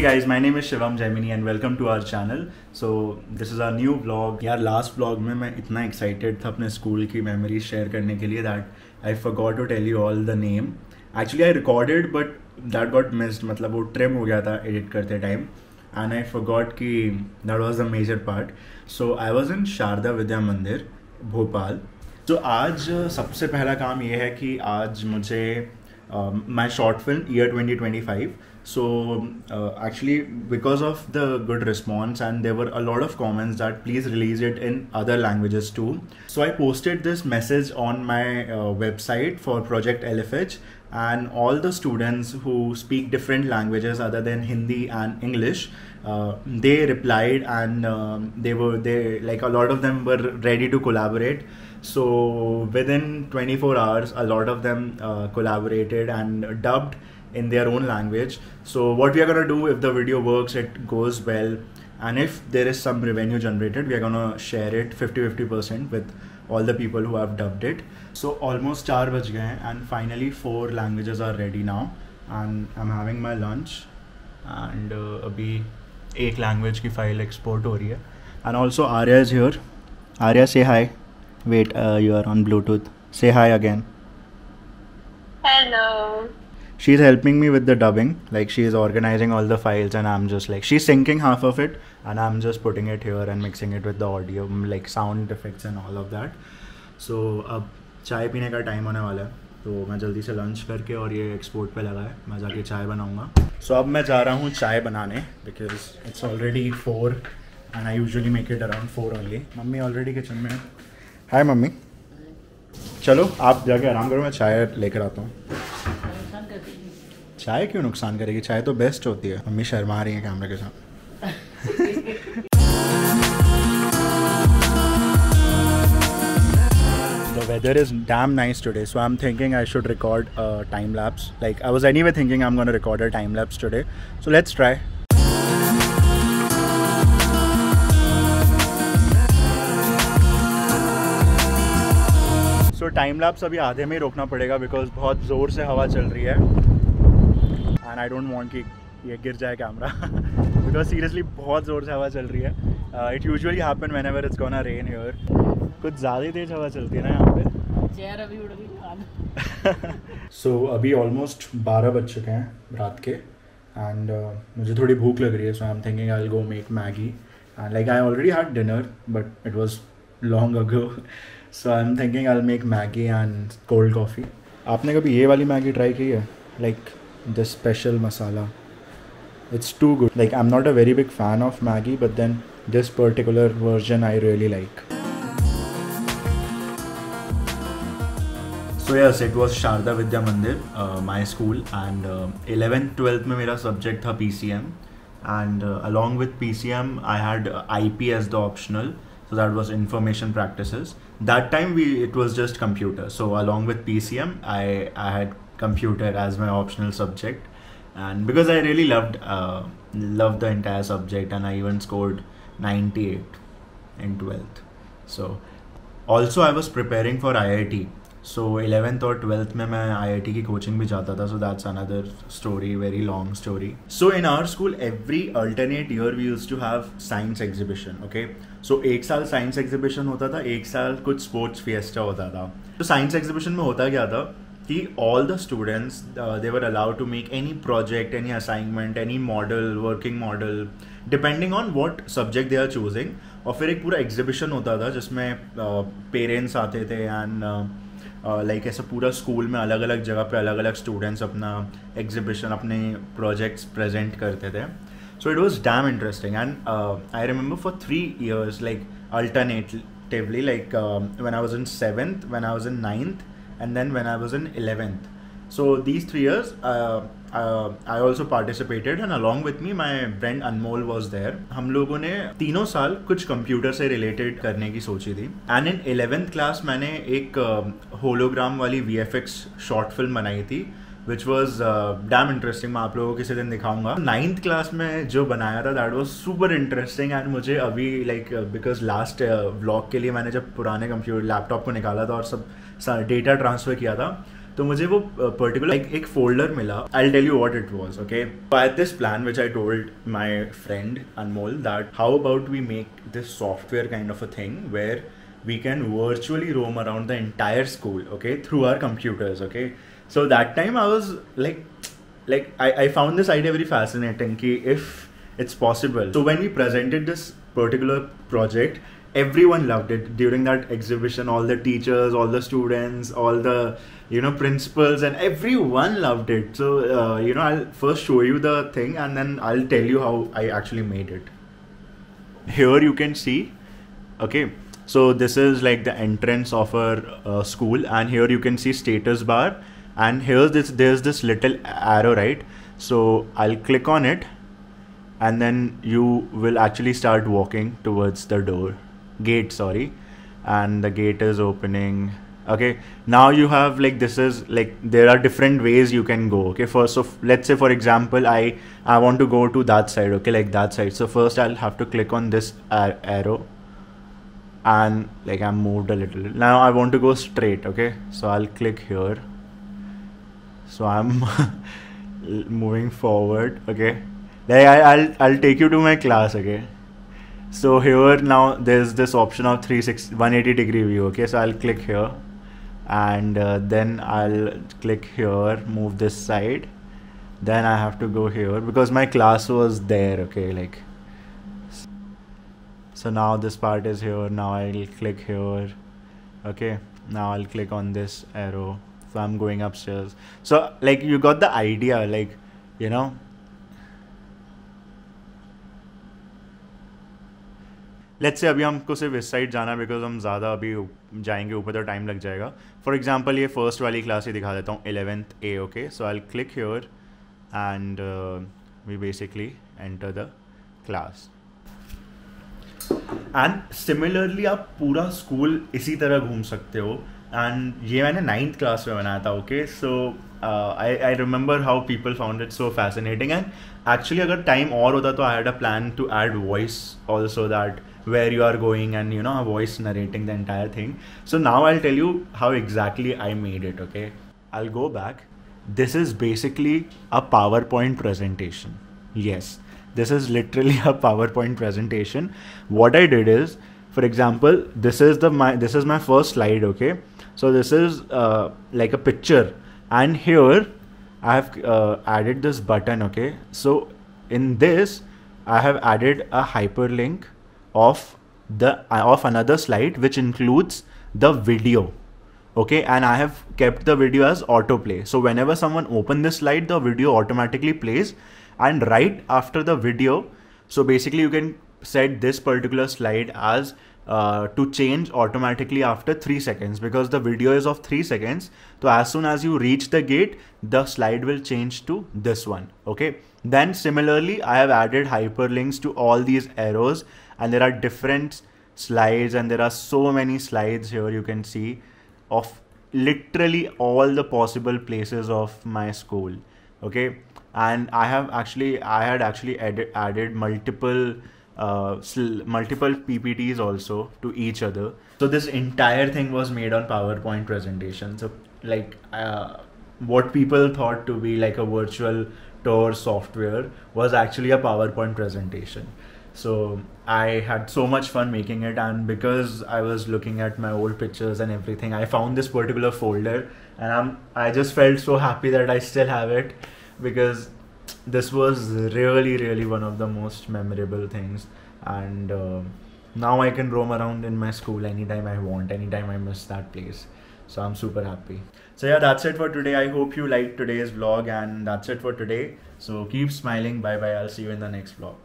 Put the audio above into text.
guys, my name is Shivam Jaimini and welcome to our channel. So this is our new vlog. यार last vlog में मैं इतना excited था अपने school की memories share करने के लिए that I forgot to tell you all the name. Actually I recorded but that got missed. मतलब वो trim हो गया था edit करते time and I forgot कि that was the major part. So I was in Sharda विद्या मंदिर भोपाल. तो आज सबसे पहला काम ये है कि आज मुझे my short film year 2025. So actually because of the good response and there were a lot of comments that please release it in other languages too. So I posted this message on my website for Project LFH, and all the students who speak different languages other than Hindi and English, they replied and they like a lot of them were ready to collaborate. So within 24 hours a lot of them collaborated and dubbed in their own language. So what we are gonna do, if the video works, it goes well, and if there is some revenue generated, we are gonna share it 50-50% with all the people who have dubbed it. So almost 4 बज गए हैं and finally 4 languages are ready now and I'm having my lunch and अभी एक language की file export हो रही है. And also Arya is here. Arya, say hi. Wait, you are on Bluetooth. Say hi again. Hello. She's helping me with the dubbing, like she is organizing all the files and I'm just like, she's syncing half of it and I'm just putting it here and mixing it with the audio, like sound effects and all of that. So अब चाय पीने का time होने वाला है तो मैं जल्दी से लंच करके और ये एक्सपोर्ट पे लगा है, मैं जाके चाय बनाऊंगा. So अब मैं जा रहा हूँ चाय बनाने because it's already 4 and I usually make it around 4 only. Mummy already kitchen में है. हाय मम्मी. चलो आप जाके आराम करो, मैं चाय लेकर आता हूँ. चाय क्यों नुकसान करेगी, चाय तो बेस्ट होती है. मम्मी शर्मा रही है कैमरे के साथ. The weather is damn nice today, so I'm thinking I should record a time lapse. Like I was anyway thinking I'm gonna record a time lapse today, so let's try. So time lapse अभी आधे में ही रोकना पड़ेगा because बहुत ज़ोर से हवा चल रही है. And I don't want कि ये गिर जाए कैमरा because seriously बहुत ज़ोर से हवा चल रही है. It usually happen whenever it's gonna rain here. कुछ ज़्यादा ही तेज़ हवा चलती है ना यहाँ पे. चेयर अभी उड़ गई. So अभी almost 12 बज चुके हैं रात के and मुझे थोड़ी भूख लग रही है, so I'm thinking I'll go make Maggie. And like I already had dinner but it was long ago, so I'm thinking I'll make Maggie and cold coffee. आपने कभी ये वाली मैगी ट्राई की है? Like this special masala, it's too good. Like I'm not a very big fan of Maggi, but then this particular version I really like. So yes, it was Sharda Vidya Mandir, my school, and 11th 12th में मेरा subject था PCM, and along with PCM I had IP as the optional, so that was information practices. That time it was just computer, so along with PCM I had computer as my optional subject, and because I really loved the entire subject and I even scored 98 in 12th. So also I was preparing for IIT, so 11th और 12th में मैं IIT की coaching भी जाता था, so that's another story, very long story. So in our school every alternate year we used to have science exhibition. Okay, so एक साल science exhibition होता था, एक साल कुछ sports fiesta होता था. तो science exhibition में होता क्या था कि all the students they were allowed to make any project, any assignment, any model, working model, depending on what subject they are choosing. और फिर एक पूरा exhibition होता था जिसमें parents आते थे and like ऐसा पूरा स्कूल में अलग अलग जगह पे अलग अलग students अपना exhibition, अपने projects present करते थे. So it was damn interesting and I remember for 3 years like alternatively, like when I was in 7th, when I was in 9th, and then when I was in 11th. So these 3 years I also participated and along with me my friend Anmol was there. हम लोगों ने तीनों साल कुछ computer से related करने की सोची थी. And in 11th class मैंने एक hologram वाली VFX short film बनाई थी which was damn interesting. मैं आप लोगों को किसी दिन दिखाऊंगा. 9th class में जो बनाया था that was super interesting and मुझे अभी like because last vlog के लिए मैंने जब पुराने कंप्यूटर लैपटॉप को निकाला था और सब डेटा ट्रांसफ़र किया था तो मुझे वो पर्टिकुलर एक फोल्डर मिला. I'll tell you what it was, okay? So I had this plan which I told my friend Anmol that how about we make this software kind of a thing where we can virtually roam around the entire school, okay, through our computers, okay? So that time I was like I found this idea very fascinating ki if it's possible. So when we presented this particular project, everyone loved it during that exhibition. All the teachers, all the students, all the principals, and everyone loved it. So I'll first show you the thing and then I'll tell you how I actually made it. Here you can see, okay, so this is like the entrance of our school, and here you can see status bar, and there's this little arrow, right? So I'll click on it and then you will actually start walking towards the gate, and the gate is opening. Okay, now you have like, this is like, there are different ways you can go. Okay, first, so let's say for example I want to go to that side, okay, like that side. So first I'll have to click on this arrow, and like I'm moved a little. Now I want to go straight, okay, so I'll click here. So I'm moving forward, okay, like I'll take you to my class, okay. So here now there's this option of 180 degree view, okay, so I'll click here, and then I'll click here, move this side, then I have to go here because my class was there, okay, like, so now this part is here. Now I'll click here, okay, now I'll click on this arrow, so I'm going upstairs. So like you got the idea, like, let's say अभी हमको सिर्फ इस side जाना है because हम ज़्यादा अभी जाएंगे ऊपर तो टाइम लग जाएगा. फॉर एग्जांपल ये फर्स्ट वाली क्लास ही दिखा देता हूँ, 11th A, okay. So I will click here and we basically enter the class. And similarly आप पूरा स्कूल इसी तरह घूम सकते हो. एंड ये मैंने 9th क्लास में बनाया था, okay. So I remember how people found it so fascinating. And actually अगर टाइम और होता तो I had a plan to add voice also, that where you are going, and a voice narrating the entire thing. So now I'll tell you how exactly I made it, okay. I'll go back. This is basically a PowerPoint presentation. Yes, this is literally a PowerPoint presentation. What I did is, for example, this is my first slide, okay. So this is like a picture, and here I have added this button, okay. So in this I have added a hyperlink of another slide which includes the video, okay, and I have kept the video as autoplay. So whenever someone opens this slide, the video automatically plays, and right after the video, so basically you can set this particular slide as to change automatically after 3 seconds, because the video is of 3 seconds. So as soon as you reach the gate, the slide will change to this one, okay. Then similarly I have added hyperlinks to all these arrows, and there are different slides, and there are so many slides here you can see of literally all the possible places of my school, okay. And I had actually added multiple PPTs also to each other. So this entire thing was made on PowerPoint presentation. So like what people thought to be like a virtual tour software was actually a PowerPoint presentation. So I had so much fun making it, and because I was looking at my old pictures and everything, I found this particular folder, and I just felt so happy that I still have it, because this was really one of the most memorable things. And now I can roam around in my school anytime I want, anytime I miss that place. So I'm super happy. So yeah, that's it for today. I hope you liked today's vlog, and that's it for today. So keep smiling. Bye bye. I'll see you in the next vlog.